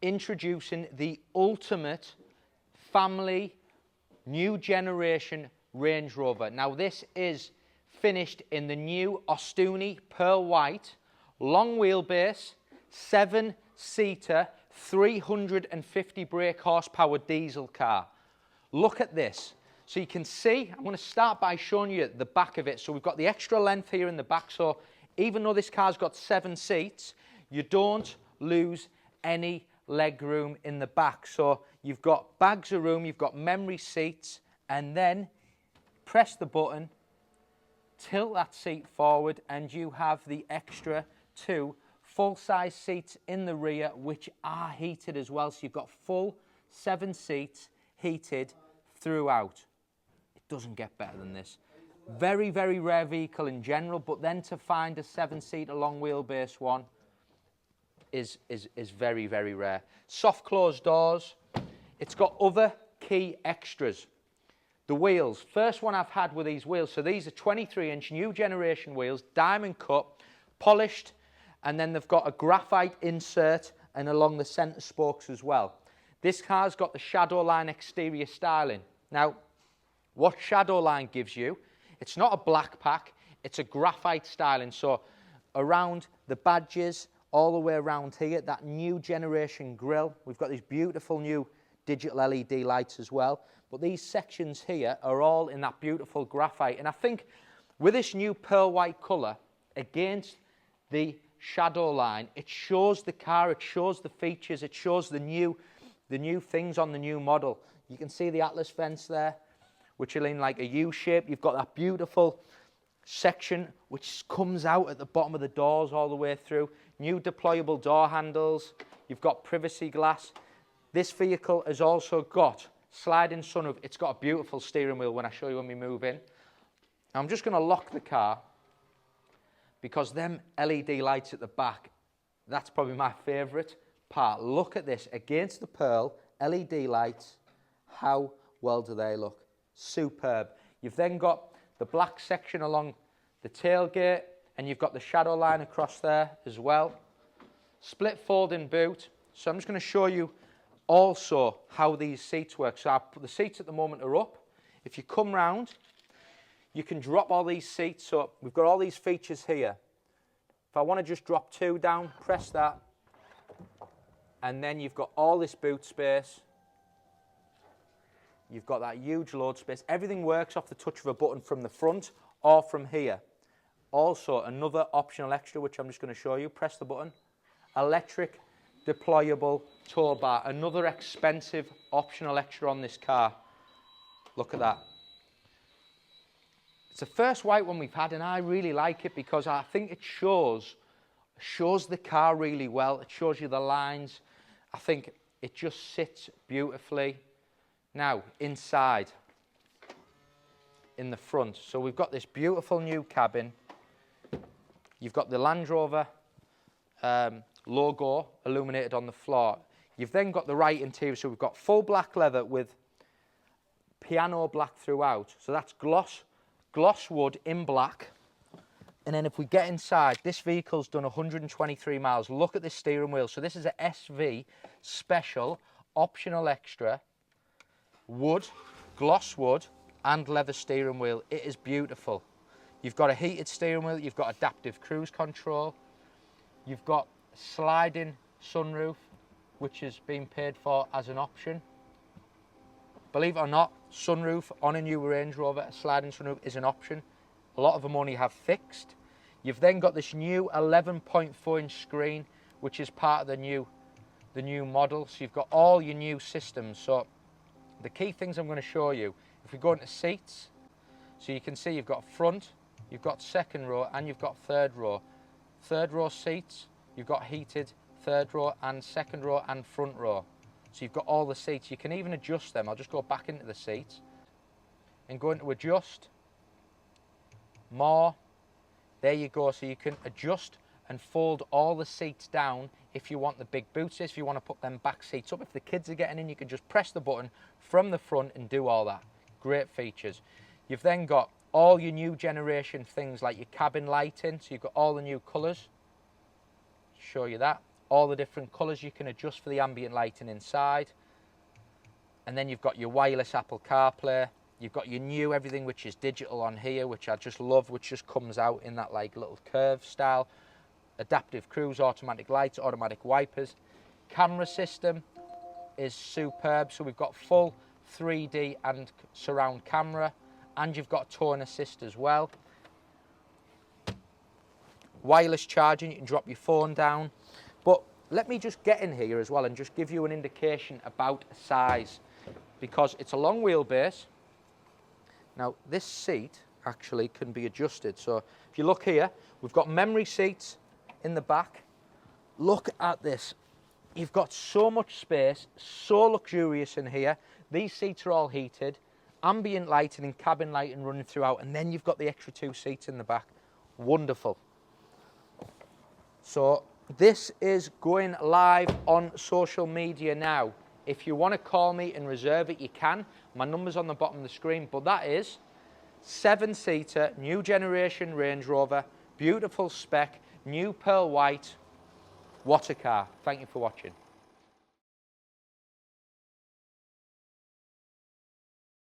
introducing the ultimate family new generation Range Rover. Now this is finished in the new Ostuni Pearl White, long wheelbase, 7-seater, 350 brake horsepower diesel car. Look at this. So you can see, I'm going to start by showing you the back of it. So we've got the extra length here in the back. So even though this car's got 7 seats, you don't lose any leg room in the back. So you've got bags of room, you've got memory seats, and then press the button, tilt that seat forward, and you have the extra 2 full-size seats in the rear, which are heated as well. So you've got full 7 seats heated throughout. It doesn't get better than this. Very, very rare vehicle in general, but then to find a 7-seater long wheelbase one is very, very rare. Soft closed doors. It's got other key extras. The wheels. First one I've had with these wheels. So these are 23-inch new generation wheels, diamond cut, polished, and then they've got a graphite insert and along the centre spokes as well. This car's got the Shadowline exterior styling. Now, what Shadowline gives you, it's not a black pack, it's a graphite styling. So around the badges, all the way around here, that new generation grille. We've got these beautiful new digital LED lights as well. But these sections here are all in that beautiful graphite. And I think with this new pearl white colour against the Shadowline, it shows the car, it shows the features, it shows the new things on the new model. You can see the Atlas vents there, which are in like a U shape. You've got that beautiful section which comes out at the bottom of the doors all the way through. New deployable door handles. You've got privacy glass. This vehicle has also got sliding sunroof. It's got a beautiful steering wheel when I show you when we move in. Now I'm just going to lock the car because them LED lights at the back, that's probably my favourite part. Look at this against the pearl LED lights. How well do they look? Superb. You've then got the black section along the tailgate, and you've got the shadow line across there as well. Split folding boot. So I'm just going to show you also how these seats work. So the seats at the moment are up. If you come round, you can drop all these seats up. We've got all these features here. If I want to just drop 2 down, press that, and then you've got all this boot space. You've got that huge load space. Everything works off the touch of a button from the front or from here. Also, another optional extra, which I'm just going to show you. Press the button. Electric deployable tow bar. Another expensive optional extra on this car. Look at that. It's the first white one we've had, and I really like it because I think it shows the car really well. It shows you the lines. I think it just sits beautifully. Now, inside, in the front. So we've got this beautiful new cabin. You've got the Land Rover logo illuminated on the floor. You've then got the right interior. So we've got full black leather with piano black throughout. So that's gloss wood in black. And then if we get inside, this vehicle's done 123 miles. Look at this steering wheel. So this is a SV special, optional extra, wood, gloss wood, and leather steering wheel. It is beautiful. You've got a heated steering wheel, you've got adaptive cruise control, you've got sliding sunroof, which is being paid for as an option. Believe it or not, sunroof on a new Range Rover, a sliding sunroof is an option. A lot of them only have fixed. You've then got this new 11.4-inch screen, which is part of the new model. So you've got all your new systems. So the key things I'm going to show you, if we go into seats, so you can see you've got front, you've got second row, and you've got third row. Third row seats, you've got heated third row and second row and front row. So you've got all the seats. You can even adjust them. I'll just go back into the seats and go into adjust, more. There you go. So you can adjust and fold all the seats down if you want the big boot space, if you want to put them back seats up. If the kids are getting in, you can just press the button from the front and do all that. Great features. You've then got all your new generation things like your cabin lighting. So you've got all the new colours. Show you that. all the different colours you can adjust for the ambient lighting inside. And then you've got your wireless Apple CarPlay. You've got your new everything which is digital on here, which I just love, which just comes out in that like little curve style. Adaptive cruise, automatic lights, automatic wipers. Camera system is superb. So we've got full 3D and surround camera, and you've got tone assist as well. Wireless charging, you can drop your phone down. But let me just get in here as well and just give you an indication about size, because it's a long wheelbase. Now this seat actually can be adjusted. So if you look here, we've got memory seats in the back. Look at this. You've got so much space, so luxurious in here. These seats are all heated, ambient lighting and cabin lighting running throughout, and then you've got the extra 2 seats in the back. Wonderful. So this is going live on social media now. If you want to call me and reserve it, you can. My number's on the bottom of the screen, but that is 7-seater, new generation Range Rover, beautiful spec, new pearl white. What a car. Thank you for watching.